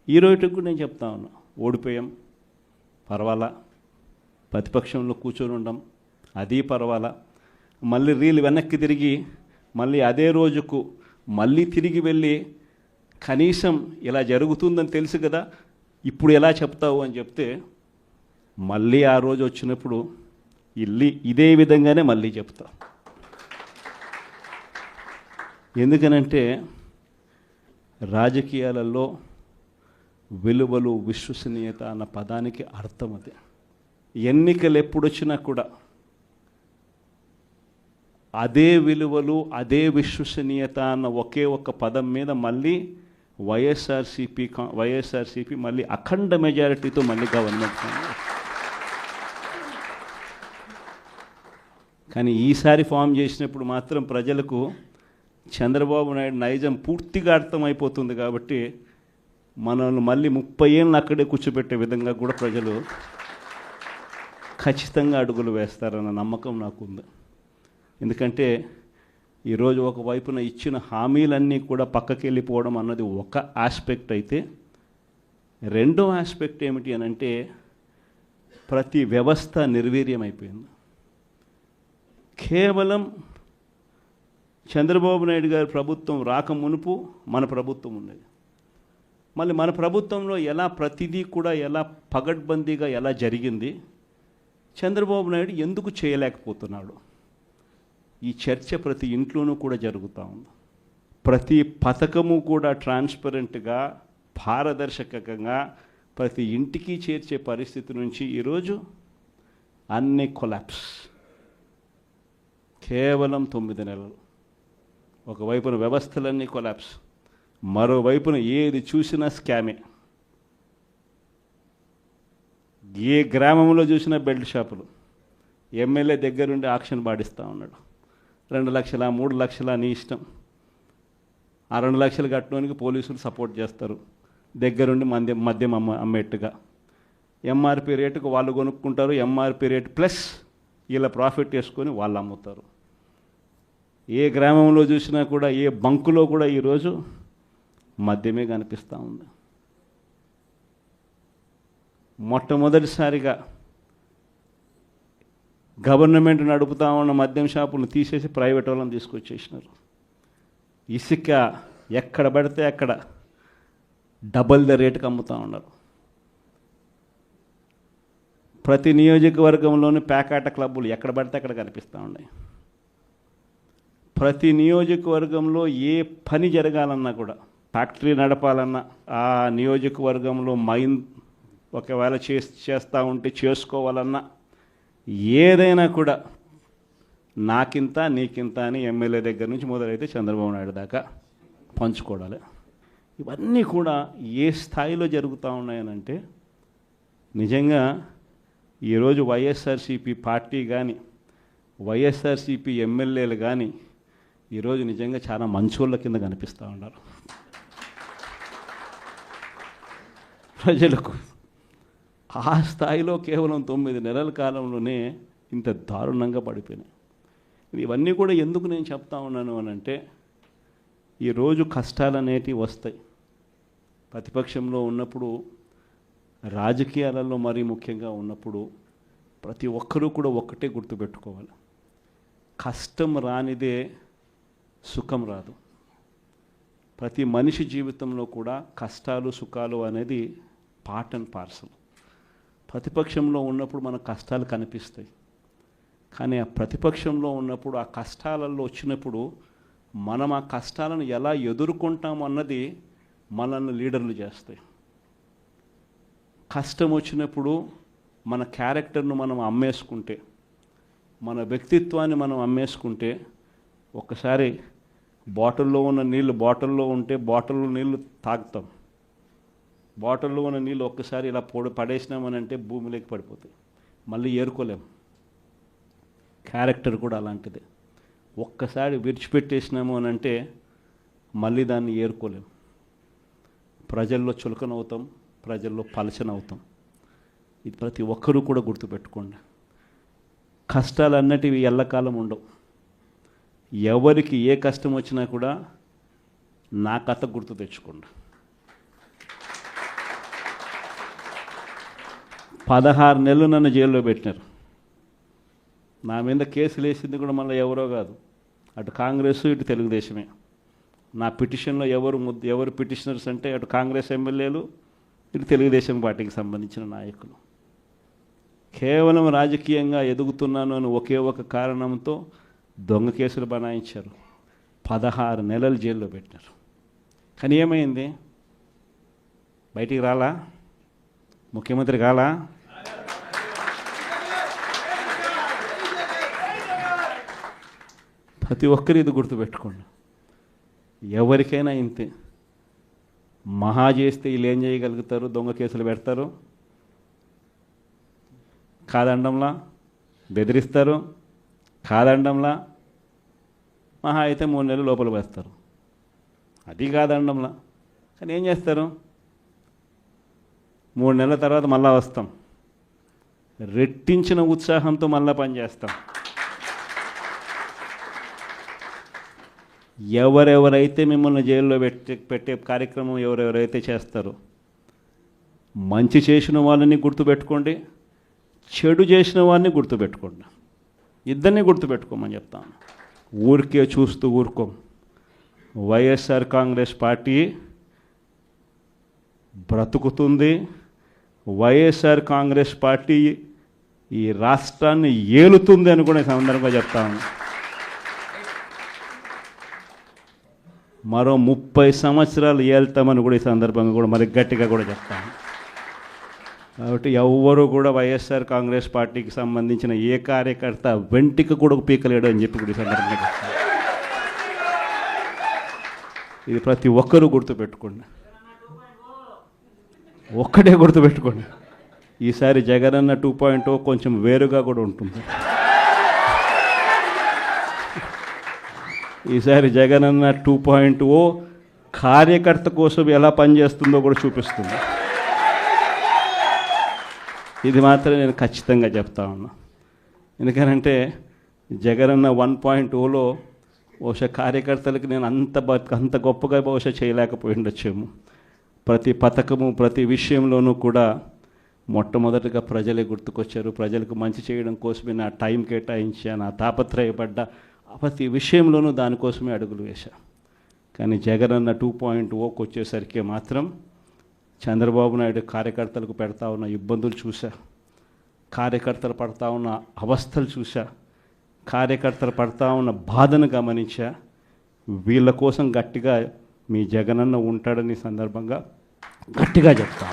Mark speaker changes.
Speaker 1: ఈ రోజుకి కూడా నేను చెప్తా ఉన్నా, ఓడిపోయాం పర్వాలా, ప్రతిపక్షంలో కూర్చొని ఉండం అది పర్వాలా, మళ్ళీ రీలు వెనక్కి తిరిగి మళ్ళీ అదే రోజుకు మళ్ళీ తిరిగి వెళ్ళి కనీసం ఇలా జరుగుతుందని తెలుసు కదా ఇప్పుడు ఎలా చెప్తావు అని చెప్తే మళ్ళీ ఆ రోజు వచ్చినప్పుడు ఇదే విధంగానే మళ్ళీ చెప్తా. ఎందుకనంటే రాజకీయాలలో విలువలు విశ్వసనీయత అన్న పదానికి అర్థం అదే. ఎన్నికలు ఎప్పుడొచ్చినా కూడా అదే విలువలు అదే విశ్వసనీయత అన్న ఒకే ఒక్క పదం మీద మళ్ళీ వైఎస్ఆర్సీపీ మళ్ళీ అఖండ మెజారిటీతో మళ్ళీ గవర్నమెంట్. కానీ ఈసారి ఫామ్ చేసినప్పుడు మాత్రం ప్రజలకు చంద్రబాబు నాయుడు నైజం పూర్తిగా అర్థమైపోతుంది కాబట్టి మనల్ని మళ్ళీ 30 ఏళ్ళు అక్కడే కూర్చోబెట్టే విధంగా కూడా ప్రజలు ఖచ్చితంగా అడుగులు వేస్తారన్న నమ్మకం నాకుంది. ఎందుకంటే ఈరోజు ఒకవైపున ఇచ్చిన హామీలన్నీ కూడా పక్కకి వెళ్ళిపోవడం అన్నది ఒక ఆస్పెక్ట్ అయితే, రెండో ఆస్పెక్ట్ ఏమిటి అని అంటే ప్రతి వ్యవస్థ నిర్వీర్యం అయిపోయింది. కేవలం చంద్రబాబు నాయుడు గారి ప్రభుత్వం రాక మునుపు మన ప్రభుత్వం ఉండేది. మళ్ళీ మన ప్రభుత్వంలో ఎలా ప్రతిదీ కూడా ఎలా పగడ్బందీగా ఎలా జరిగింది, చంద్రబాబు నాయుడు ఎందుకు చేయలేకపోతున్నాడు, ఈ చర్చ ప్రతి ఇంట్లోనూ కూడా జరుగుతూ ఉంది. ప్రతి పథకము కూడా ట్రాన్స్పరెంట్గా పారదర్శకంగా ప్రతి ఇంటికి చేర్చే పరిస్థితి నుంచి ఈరోజు అన్ని కొలాప్స్. కేవలం 9 నెలలు. ఒకవైపున వ్యవస్థలన్నీ కొలాప్స్, మరోవైపున ఏది చూసినా స్కామే. ఏ గ్రామంలో చూసినా బెల్ట్ షాపులు. ఎమ్మెల్యే దగ్గరుండి ఆక్షన్ పాడిస్తూ ఉన్నాడు. 2 లక్షల 3 లక్షల నీ ఇష్టం. ఆ 2 లక్షలు కట్టడానికి పోలీసులు సపోర్ట్ చేస్తారు, దగ్గరుండి మద్యం అమ్మేట్టుగా. ఎంఆర్పి రేటుకు వాళ్ళు కొనుక్కుంటారు, ఎంఆర్పి రేటు ప్లస్ ఇలా ప్రాఫిట్ వేసుకొని వాళ్ళు అమ్ముతారు. ఏ గ్రామంలో చూసినా కూడా ఏ బంకులో కూడా ఈరోజు మద్యమే కనిపిస్తూ ఉంది. మొట్టమొదటిసారిగా గవర్నమెంట్ నడుపుతా ఉన్న మద్యం షాపులను తీసేసి ప్రైవేట్ వాళ్ళని తీసుకొచ్చేసినారు. ఇసుక ఎక్కడ పడితే అక్కడ డబల్ ద రేటుకి అమ్ముతూ ఉన్నారు. ప్రతి నియోజకవర్గంలోని పేకాట క్లబ్బులు ఎక్కడ పడితే అక్కడ కనిపిస్తూ ఉన్నాయి. ప్రతి నియోజకవర్గంలో ఏ పని జరగాలన్నా కూడా, ఫ్యాక్టరీ నడపాలన్నా, ఆ నియోజకవర్గంలో మైన్ ఒకవేళ చేస్తూ ఉంటే చేసుకోవాలన్నా, ఏదైనా కూడా నాకింత నీకింత అని ఎమ్మెల్యే దగ్గర నుంచి మొదలైతే చంద్రబాబు నాయుడు దాకా పంచుకోవడాలి. ఇవన్నీ కూడా ఏ స్థాయిలో జరుగుతూ ఉన్నాయనంటే నిజంగా ఈరోజు వైఎస్ఆర్సీపీ పార్టీ కానీ వైఎస్ఆర్సీపీ ఎమ్మెల్యేలు కానీ ఈరోజు నిజంగా చాలా మంచోళ్ళ కింద కనిపిస్తూ ఉన్నారు ప్రజలకు. ఆ స్థాయిలో కేవలం 9 నెలల కాలంలోనే ఇంత దారుణంగా పడిపోయినాయి. ఇవన్నీ కూడా ఎందుకు నేను చెప్తా ఉన్నాను అని అంటే, ఈరోజు కష్టాలు అనేటివి వస్తాయి. ప్రతిపక్షంలో ఉన్నప్పుడు, రాజకీయాలలో మరీ ముఖ్యంగా ఉన్నప్పుడు ప్రతి ఒక్కరూ కూడా ఒక్కటే గుర్తుపెట్టుకోవాలి, కష్టం రానిదే సుఖం రాదు. ప్రతి మనిషి జీవితంలో కూడా కష్టాలు సుఖాలు అనేది పార్ట్ అండ్ పార్సల్. ప్రతిపక్షంలో ఉన్నప్పుడు మన కష్టాలు కనిపిస్తాయి, కానీ ఆ ప్రతిపక్షంలో ఉన్నప్పుడు ఆ కష్టాలలో వచ్చినప్పుడు మనం ఆ కష్టాలను ఎలా ఎదుర్కొంటాం అన్నది మనల్ని లీడర్లు చేస్తాయి. కష్టం వచ్చినప్పుడు మన క్యారెక్టర్ను మనం అమ్మేసుకుంటే, మన వ్యక్తిత్వాన్ని మనం అమ్మేసుకుంటే, ఒక్కసారి బాటిల్లో ఉన్న నీళ్ళు బాటిల్లో ఉంటే బాటిల్లో నీళ్ళు తాగుతాం. బాటిల్లో ఉన్న నీళ్ళు ఒక్కసారి ఇలా పడేసినామని అంటే భూమిలోకి పడిపోతాయి, మళ్ళీ ఏరుకోలేం. క్యారెక్టర్ కూడా అలాంటిదే. ఒక్కసారి విడిచిపెట్టేసినాము అని అంటే మళ్ళీ దాన్ని ఏరుకోలేం. ప్రజల్లో చులకనవుతాం, ప్రజల్లో పలచనవుతాం. ఇది ప్రతి ఒక్కరూ కూడా గుర్తుపెట్టుకోండి. కష్టాలు అన్నటివి ఎల్లకాలం ఉండవు. ఎవరికి ఏ కష్టం వచ్చినా కూడా నా కథ గుర్తు తెచ్చుకోండి. 16 నెలలు నన్ను జైల్లో పెట్టినారు. నా మీద కేసులు వేసింది కూడా మళ్ళీ ఎవరో కాదు, అటు కాంగ్రెస్ ఇటు తెలుగుదేశమే. నా పిటిషన్లో ఎవరు పిటిషనర్స్ అంటే అటు కాంగ్రెస్ ఎమ్మెల్యేలు ఇటు తెలుగుదేశం పార్టీకి సంబంధించిన నాయకులు. కేవలం రాజకీయంగా ఎదుగుతున్నాను అని ఒకే ఒక కారణంతో దొంగ కేసులు బనాయించారు. 16 నెలలు జైల్లో పెట్టినారు. కానీ ఏమైంది? బయటికి రాలా? ముఖ్యమంత్రి కాలా? ప్రతి ఒక్కరు ఇది గుర్తుపెట్టుకోండి. ఎవరికైనా ఇంతే. మహా చేస్తే వీళ్ళు ఏం చేయగలుగుతారు? దొంగ కేసులు పెడతారు, కాదండంలా బెదిరిస్తారు, కాదండంలా మహా అయితే 3 నెలలు లోపల వేస్తారు, అది కాదండంలా. కానీ ఏం చేస్తారు? 3 నెలల తర్వాత మళ్ళా వస్తాం, రెట్టించిన ఉత్సాహంతో మళ్ళా పనిచేస్తాం. ఎవరెవరైతే మిమ్మల్ని జైల్లో పెట్టే కార్యక్రమం ఎవరెవరైతే చేస్తారో, మంచి చేసిన వాళ్ళని గుర్తుపెట్టుకోండి, చెడు చేసిన వారిని గుర్తుపెట్టుకోండి. ఇద్దరిని గుర్తుపెట్టుకోమని చెప్తాను. ఊరికే చూస్తూ ఊరుకోం. వైఎస్ఆర్ కాంగ్రెస్ పార్టీ బ్రతుకుతుంది. వైఎస్ఆర్ కాంగ్రెస్ పార్టీ ఈ రాష్ట్రాన్ని ఏలుతుంది అని కూడా ఈ సందర్భంగా చెప్తాను. మరో 30 సంవత్సరాలు ఏళ్తామని కూడా ఈ సందర్భంగా కూడా మరి గట్టిగా కూడా చెప్తాను. కాబట్టి ఎవ్వరూ కూడా వైఎస్ఆర్ కాంగ్రెస్ పార్టీకి సంబంధించిన ఏ కార్యకర్త వెంటికి కూడా పీకలేడు అని చెప్పి కూడా ఈ సందర్భంగా చెప్తాను. ఇది ప్రతి ఒక్కరూ గుర్తుపెట్టుకోండి, ఒక్కటే గుర్తుపెట్టుకోండి. ఈసారి జగనన్న 2.0 కొంచెం వేరుగా కూడా ఉంటుంది. ఈసారి జగనన్న 2.0 కార్యకర్త కోసం ఎలా పనిచేస్తుందో కూడా చూపిస్తుంది. ఇది మాత్రం నేను ఖచ్చితంగా చెప్తా ఉన్నా. ఎందుకనంటే జగనన్న 1.0లో బహుశా కార్యకర్తలకి నేను అంత గొప్పగా బహుశా చేయలేకపోయి ఉండొచ్చేమో. ప్రతి పథకము ప్రతి విషయంలోనూ కూడా మొట్టమొదటిగా ప్రజలే గుర్తుకొచ్చారు. ప్రజలకు మంచి చేయడం కోసమే నా టైం కేటాయించా, నా తాపత్రయపడ్డా, ప్రతి విషయంలోనూ దానికోసమే అడుగులు వేశా. కానీ జగనన్న 2.0కి వచ్చేసరికి మాత్రం చంద్రబాబు నాయుడు కార్యకర్తలకు పెడతా ఉన్న ఇబ్బందులు చూసా, కార్యకర్తలు పడతా ఉన్న అవస్థలు చూసా, కార్యకర్తలు పడతా ఉన్న బాధను గమనించా. వీళ్ళ కోసం గట్టిగా మీ జగనన్న ఉంటాడని సందర్భంగా గట్టిగా చెప్తా.